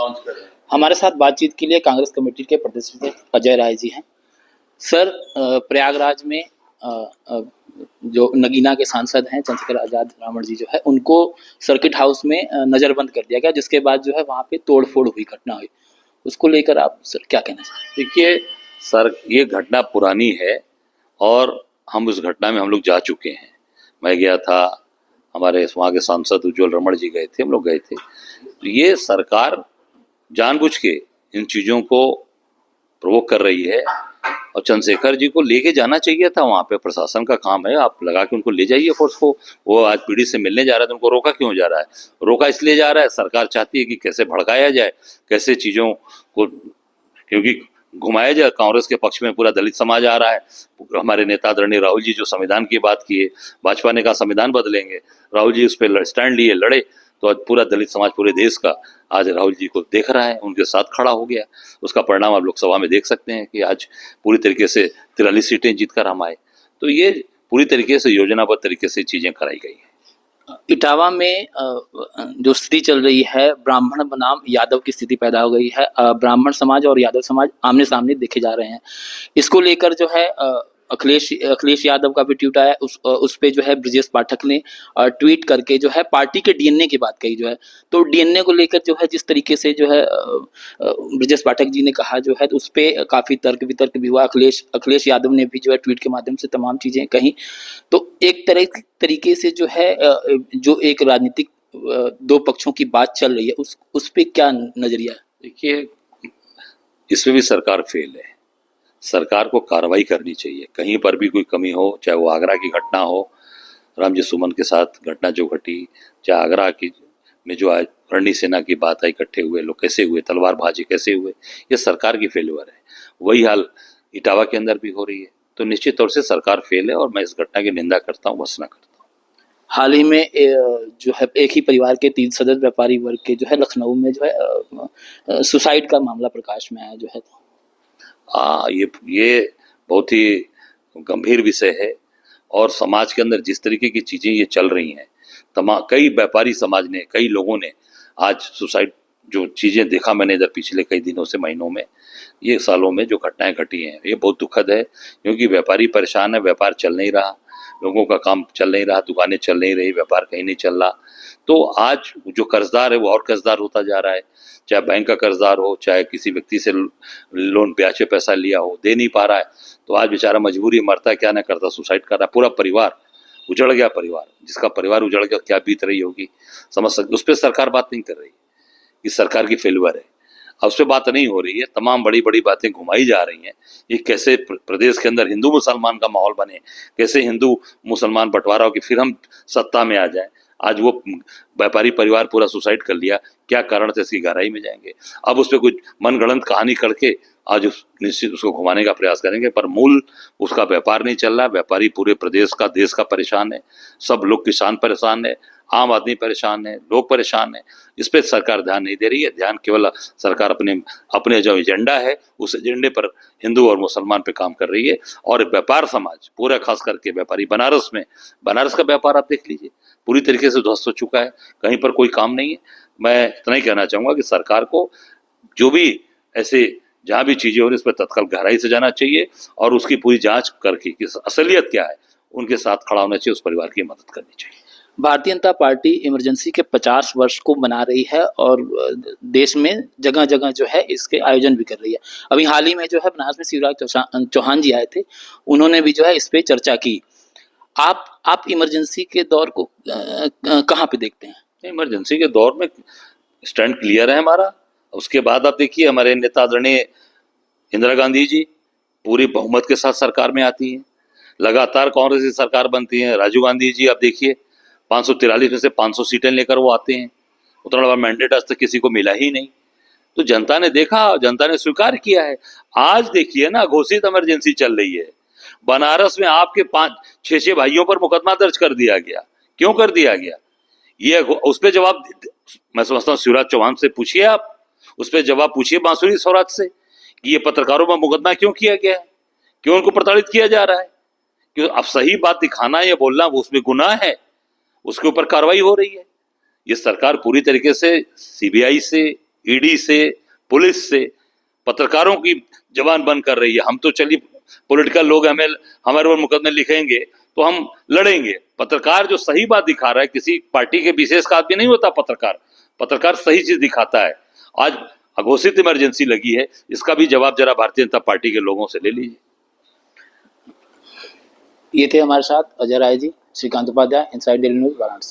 Launch कर रहे हैं। हमारे साथ बातचीत के लिए कांग्रेस कमेटी के प्रदेश अध्यक्ष अजय राय जी हैं। सर, प्रयागराज में जो नगीना के सांसद हैं चंद्रशेखर आजाद ब्राह्मण जी जो है उनको सर्किट हाउस में नजरबंद कर दिया गया, जिसके बाद जो है वहाँ पे तोड़फोड़ हुई, घटना हुई। उसको लेकर आप सर क्या कहना चाहते हैं? देखिए सर, ये घटना पुरानी है और हम उस घटना में हम लोग जा चुके हैं। मैं गया था, हमारे वहाँ के सांसद उज्ज्वल रमण जी गए थे, हम लोग गए थे। तो ये सरकार जानबूझ के इन चीज़ों को प्रोवोक कर रही है और चंद्रशेखर जी को लेके जाना चाहिए था। वहाँ पे प्रशासन का काम है, आप लगा के उनको ले जाइए फोर्स को। वो आज पीढ़ी से मिलने जा रहा है तो उनको रोका क्यों जा रहा है? रोका इसलिए जा रहा है, सरकार चाहती है कि कैसे भड़काया जाए, कैसे चीज़ों को, क्योंकि घुमाया जाए। कांग्रेस के पक्ष में पूरा दलित समाज आ रहा है। हमारे नेता आदरणीय राहुल जी जो संविधान की बात किए, भाजपा ने कहा संविधान बदलेंगे, राहुल जी उस पर स्टैंड लिए, लड़े, तो आज पूरा दलित समाज पूरे देश का आज राहुल जी को देख रहा है, उनके साथ खड़ा हो गया। उसका परिणाम आप लोकसभा में देख सकते हैं कि आज पूरी तरीके से 43 सीटें जीतकर हम आए। तो ये पूरी तरीके से योजनाबद्ध तरीके से चीजें कराई गई हैं। इटावा में जो स्थिति चल रही है, ब्राह्मण बनाम यादव की स्थिति पैदा हो गई है। ब्राह्मण समाज और यादव समाज आमने सामने देखे जा रहे हैं। इसको लेकर जो है अखिलेश यादव का भी ट्वीट आया, उस पे जो है ब्रजेश पाठक ने ट्वीट करके जो है पार्टी के डीएनए की बात कही जो है। तो डीएनए को लेकर जो है जिस तरीके से जो है ब्रजेश पाठक जी ने कहा जो है, तो उस पे काफी तर्क वितर्क भी हुआ। अखिलेश यादव ने भी जो है ट्वीट के माध्यम से तमाम चीजें कही। तो एक तरीके से जो है जो एक राजनीतिक दो पक्षों की बात चल रही है, उस पे क्या नजरिया है? देखिए, इसमें भी सरकार फेल है। सरकार को कार्रवाई करनी चाहिए। कहीं पर भी कोई कमी हो, चाहे वो आगरा की घटना हो, रामजी सुमन के साथ घटना जो घटी, चाहे आगरा की में जो आज रणनीति सेना की बात आई, इकट्ठे हुए लोग कैसे हुए, तलवारबाजी कैसे हुए, ये सरकार की फेल्यूर है। वही हाल इटावा के अंदर भी हो रही है। तो निश्चित तौर से सरकार फेल है और मैं इस घटना की निंदा करता हूँ, भर्त्सना करता हूँ। हाल ही में जो है एक ही परिवार के 3 सदस्य व्यापारी वर्ग के जो है लखनऊ में जो है सुसाइड का मामला प्रकाश में आया जो है। ये बहुत ही गंभीर विषय है और समाज के अंदर जिस तरीके की चीजें ये चल रही हैं, कई व्यापारी समाज ने, कई लोगों ने आज सुसाइड जो चीजें देखा मैंने इधर पिछले कई दिनों से, महीनों में, ये सालों में जो घटनाएं घटी हैं, ये बहुत दुखद है। क्योंकि व्यापारी परेशान है, व्यापार चल नहीं रहा, लोगों का काम चल नहीं रहा, दुकानें चल नहीं रही, व्यापार कहीं नहीं चल रहा। तो आज जो कर्जदार है वो और कर्जदार होता जा रहा है। चाहे बैंक का कर्जदार हो, चाहे किसी व्यक्ति से लोन ब्याज पे पैसा लिया हो, दे नहीं पा रहा है, तो आज बेचारा मजबूरी, मरता क्या ना करता, सुसाइड कर रहा है। पूरा परिवार उजड़ गया। परिवार, जिसका परिवार उजड़ गया, क्या बीत रही होगी समझ सकते। उस पर सरकार बात नहीं कर रही, ये सरकार की फेल्यूर है। अब उस पर बात नहीं हो रही है, तमाम बड़ी बड़ी बातें घुमाई जा रही हैं। ये कैसे प्रदेश के अंदर हिंदू मुसलमान का माहौल बने, कैसे हिंदू मुसलमान बंटवारा हो कि फिर हम सत्ता में आ जाए। आज वो व्यापारी परिवार पूरा सुसाइड कर लिया, क्या कारण से, इसकी गहराई में जाएंगे। अब उस पर कुछ मनगढ़ंत कहानी करके आज निश्चित उसको घुमाने का प्रयास करेंगे, पर मूल उसका व्यापार नहीं चल रहा। व्यापारी पूरे प्रदेश का, देश का परेशान है। सब लोग, किसान परेशान है, आम आदमी परेशान है, लोग परेशान है। इस पर सरकार ध्यान नहीं दे रही है। ध्यान केवल सरकार अपने जो एजेंडा है, उस एजेंडे पर हिंदू और मुसलमान पे काम कर रही है। और व्यापार समाज पूरा, खास करके व्यापारी, बनारस का व्यापार आप देख लीजिए, पूरी तरीके से ध्वस्त हो चुका है। कहीं पर कोई काम नहीं है। मैं इतना ही कहना चाहूंगा कि सरकार को जो भी ऐसे जहां भी चीजें हो रही, इस पर तत्काल गहराई से जाना चाहिए और उसकी पूरी जांच करके कि असलियत क्या है, उनके साथ खड़ा होना चाहिए, उस परिवार की मदद करनी चाहिए। भारतीय जनता पार्टी इमरजेंसी के 50 वर्ष को मना रही है और देश में जगह जगह जो है इसके आयोजन भी कर रही है। अभी हाल ही में जो है बनारस में शिवराज चौहान जी आए थे, उन्होंने भी जो है इस पे चर्चा की। आप इमरजेंसी के दौर को कहाँ पे देखते हैं? इमरजेंसी के दौर में स्टैंड क्लियर है हमारा। उसके बाद आप देखिए, हमारे नेता आदरणीय इंदिरा गांधी जी पूरी बहुमत के साथ सरकार में आती हैं, लगातार कांग्रेस की सरकार बनती है। राजीव गांधी जी आप देखिए, 543 में से 500 सीटें लेकर वो आते हैं। उतना बड़ा मैंडेट आज तक किसी को मिला ही नहीं। तो जनता ने देखा, जनता ने स्वीकार किया है। आज देखिए ना, घोषित इमरजेंसी चल रही है। बनारस में आपके 5-6 भाइयों पर मुकदमा दर्ज कर दिया गया। क्यों कर दिया गया? ये उस पर जवाब मैं समझता हूँ शिवराज चौहान से पूछिए, आप उस पर जवाब पूछिए बांसुरी स्वराज से कि ये पत्रकारों पर मुकदमा क्यों किया गया है, क्यों उनको प्रताड़ित किया जा रहा है। क्यों? अब सही बात दिखाना या बोलना वो उसमें गुनाह है, उसके ऊपर कार्रवाई हो रही है। ये सरकार पूरी तरीके से सीबीआई से, ईडी से, पुलिस से, पत्रकारों की जबान बंद कर रही है। हम तो चलिए पॉलिटिकल लोग, हमें हमारे ऊपर मुकदमे लिखेंगे तो हम लड़ेंगे। पत्रकार जो सही बात दिखा रहा है, किसी पार्टी के विशेष का आदमी नहीं होता पत्रकार, पत्रकार सही चीज दिखाता है। आज अघोषित इमरजेंसी लगी है, इसका भी जवाब जरा भारतीय जनता पार्टी के लोगों से ले लीजिए। ये थे हमारे साथ Ajay Rai ji, Shrikant Upadhyay, inside daily news Varanasi.